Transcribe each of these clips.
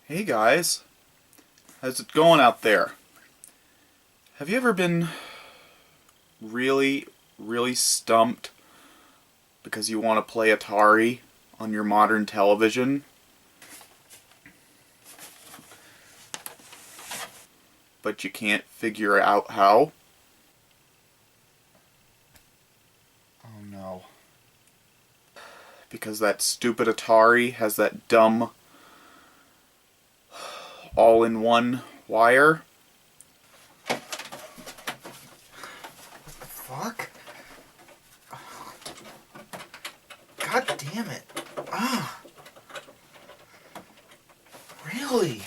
Hey guys, how's it going out there? Have you ever been really stumped because you want to play Atari on your modern television, but you can't figure out how? Oh no. Because that stupid Atari has that dumb all-in-one wire? Fuck? God damn it. Ah. Really?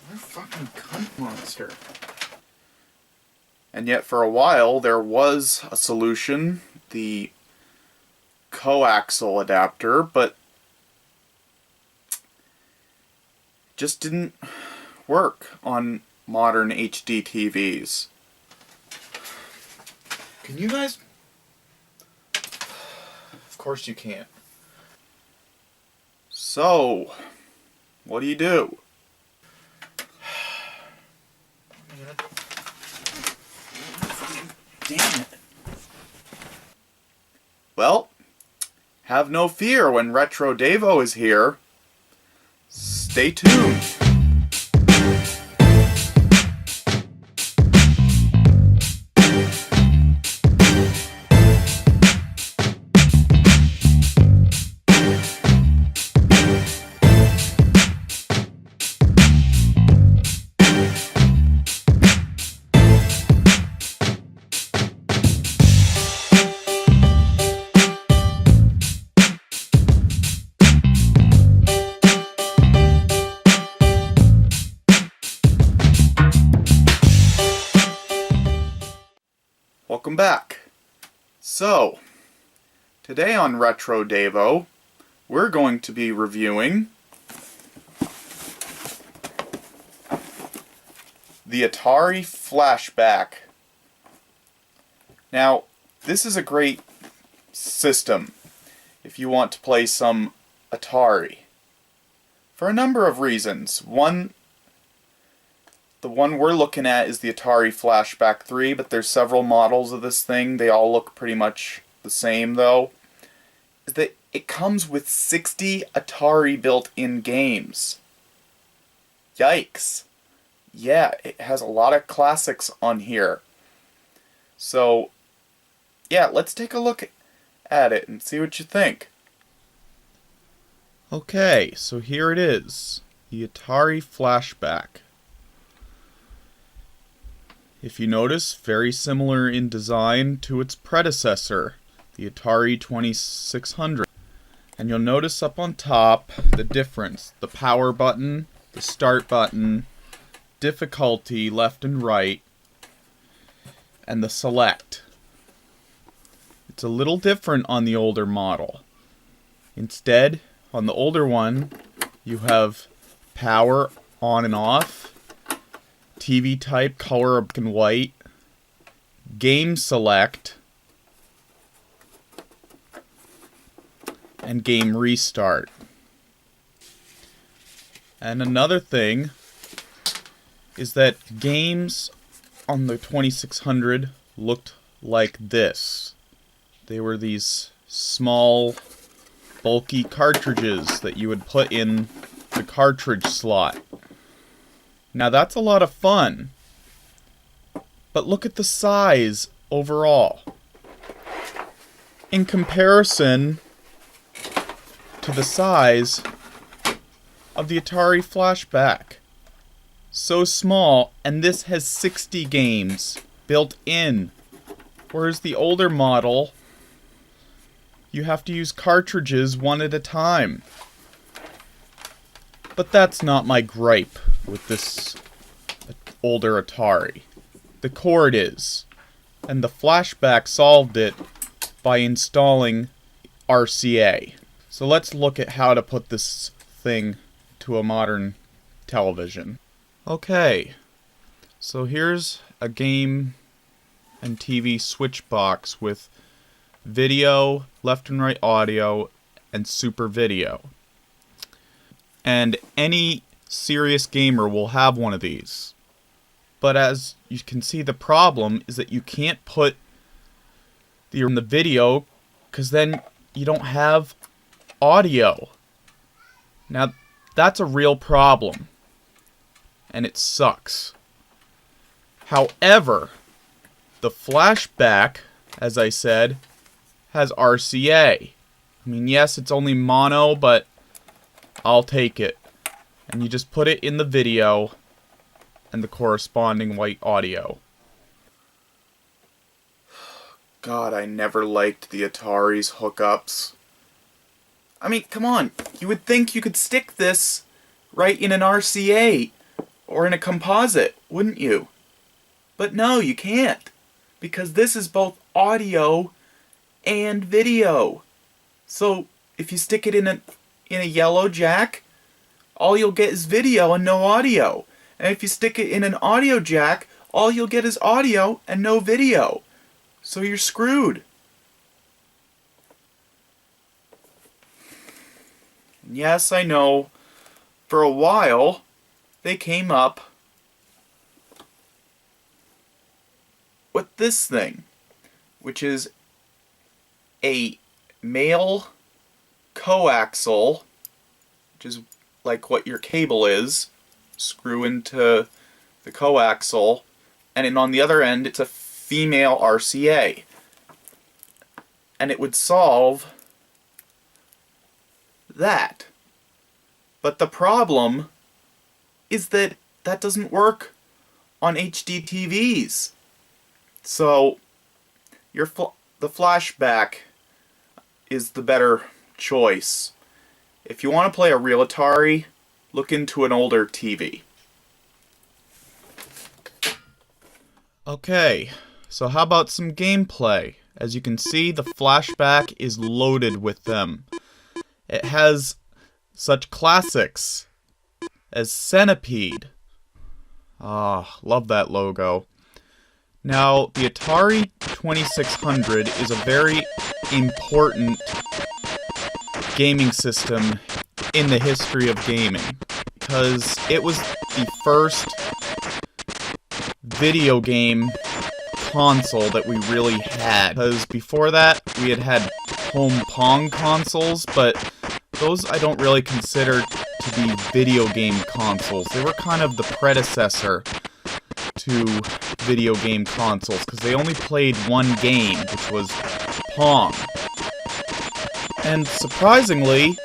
What a fucking cunt monster. And yet for a while there was a solution, the coaxial adapter, but just didn't work on modern HD TVs. Can you guys... Of course you can't. So, what do you do? Damn it. Well, have no fear when Retro Davo is here. Stay tuned. Welcome back. So, today on Retro Davo, we're going to be reviewing the Atari Flashback. Now, this is a great system if you want to play some Atari, for a number of reasons. The one we're looking at is the Atari Flashback 3, but there's several models of this thing. They all look pretty much the same, though. Is that it comes with 60 Atari built-in games. Yikes. Yeah, it has a lot of classics on here. So, yeah, let's take a look at it and see what you think. Okay, so here it is. The Atari Flashback. If you notice, very similar in design to its predecessor, the Atari 2600. And you'll notice up on top the difference. The power button, the start button, difficulty left and right, and the select. It's a little different on the older model. Instead, on the older one, you have power on and off, TV type, color black and white, game select, and game restart. And another thing is that games on the 2600 looked like this. They were these small, bulky cartridges that you would put in the cartridge slot. Now that's a lot of fun, but look at the size overall. In comparison to the size of the Atari Flashback. So small, and this has 60 games built in, whereas the older model, you have to use cartridges one at a time. But that's not my gripe with this older Atari. The cord is. And the Flashback solved it by installing RCA. So let's look at how to put this thing to a modern television. Okay, so here's a game and TV switch box with video, left and right audio, and Super Video. And any serious gamer will have one of these. But as you can see, the problem is that you can't put in the video because then you don't have audio. Now, that's a real problem. And it sucks. However, the flashback, as I said, has RCA. I mean, yes, it's only mono, but I'll take it. And you just put it in the video and the corresponding white audio. God, I never liked the Atari's hookups. I mean, come on. You would think you could stick this right in an RCA or in a composite, wouldn't you? But no, you can't. Because this is both audio and video. So, if you stick it in a yellow jack, all you'll get is video and no audio. And if you stick it in an audio jack, all you'll get is audio and no video. So you're screwed. And yes, I know, for a while, they came up with this thing, which is a male coaxial, which is like what your cable is, screw into the coaxial, and then on the other end it's a female RCA. And it would solve that. But the problem is that that doesn't work on HD TVs. So the flashback is the better choice. If you want to play a real Atari, look into an older TV. Okay, so how about some gameplay? As you can see, the flashback is loaded with them. It has such classics as Centipede. Ah, love that logo. Now, the Atari 2600 is a very important gaming system in the history of gaming, because it was the first video game console that we really had. Because before that, we had home Pong consoles, but those I don't really consider to be video game consoles. They were kind of the predecessor to video game consoles, because they only played one game, which was Pong. And surprisingly,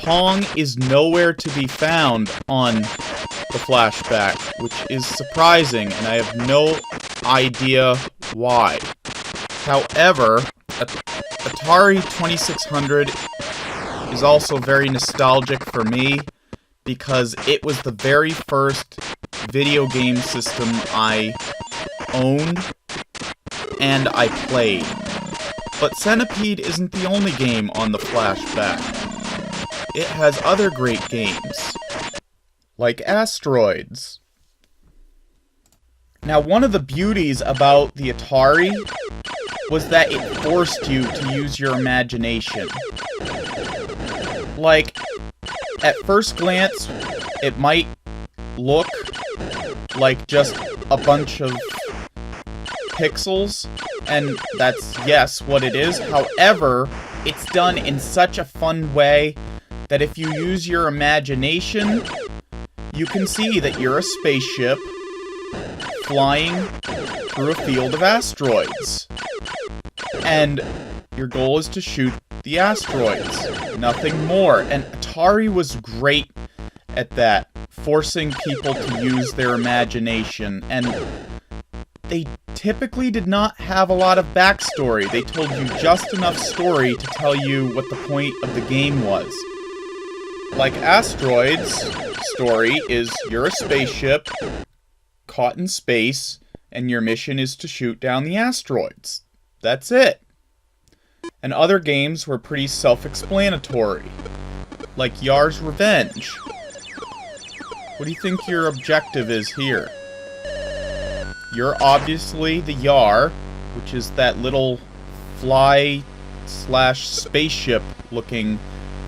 Pong is nowhere to be found on the flashback, which is surprising, and I have no idea why. However, Atari 2600 is also very nostalgic for me, because it was the very first video game system I owned and I played. But Centipede isn't the only game on the flashback. It has other great games, like Asteroids. Now, one of the beauties about the Atari was that it forced you to use your imagination. Like, at first glance, it might look like just a bunch of pixels, and that's, yes, what it is. However, it's done in such a fun way that if you use your imagination, you can see that you're a spaceship flying through a field of asteroids. And your goal is to shoot the asteroids. Nothing more. And Atari was great at that, forcing people to use their imagination. And they typically did not have a lot of backstory. They told you just enough story to tell you what the point of the game was. Like Asteroids' story is you're a spaceship caught in space, and your mission is to shoot down the asteroids. That's it. And other games were pretty self-explanatory, like Yar's Revenge. What do you think your objective is here? You're obviously the Yar, which is that little fly slash spaceship looking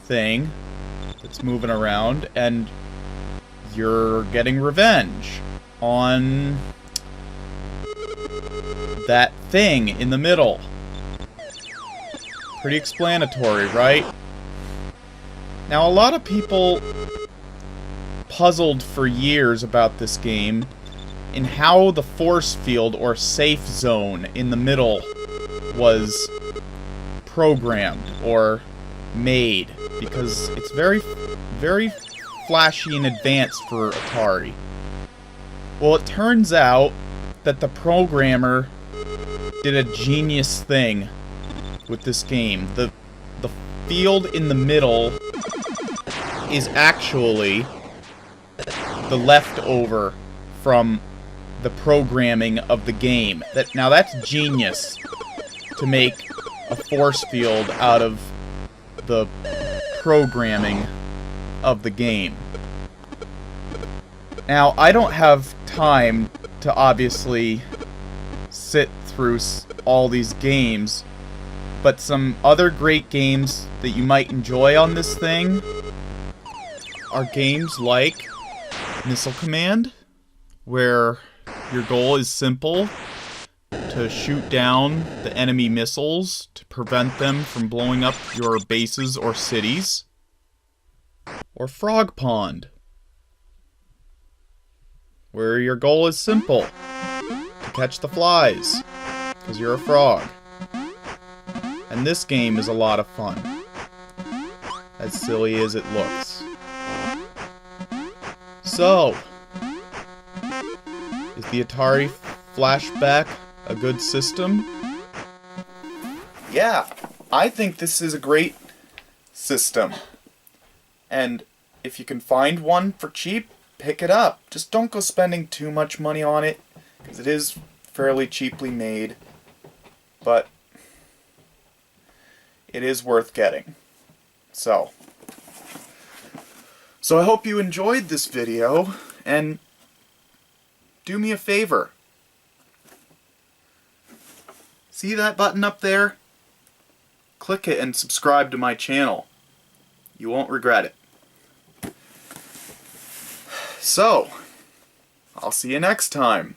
thing that's moving around, and you're getting revenge on that thing in the middle. Pretty explanatory, right? Now, a lot of people puzzled for years about this game in how the force field or safe zone in the middle was programmed or made, because it's very, very flashy and advanced for Atari. Well, it turns out that the programmer did a genius thing with this game. The field in the middle is actually the leftover from the programming of the game. Now that's genius, to make a force field out of the programming of the game. Now, I don't have time to obviously sit through all these games, but some other great games that you might enjoy on this thing are games like Missile Command, where your goal is simple: to shoot down the enemy missiles to prevent them from blowing up your bases or cities. Or Frog Pond, where your goal is simple: to catch the flies, because you're a frog. And this game is a lot of fun, as silly as it looks. So, is the Atari Flashback a good system? Yeah, I think this is a great system. And if you can find one for cheap, pick it up. Just don't go spending too much money on it, because it is fairly cheaply made. But it is worth getting. So I hope you enjoyed this video, and do me a favor. See that button up there? Click it and subscribe to my channel. You won't regret it. So, I'll see you next time.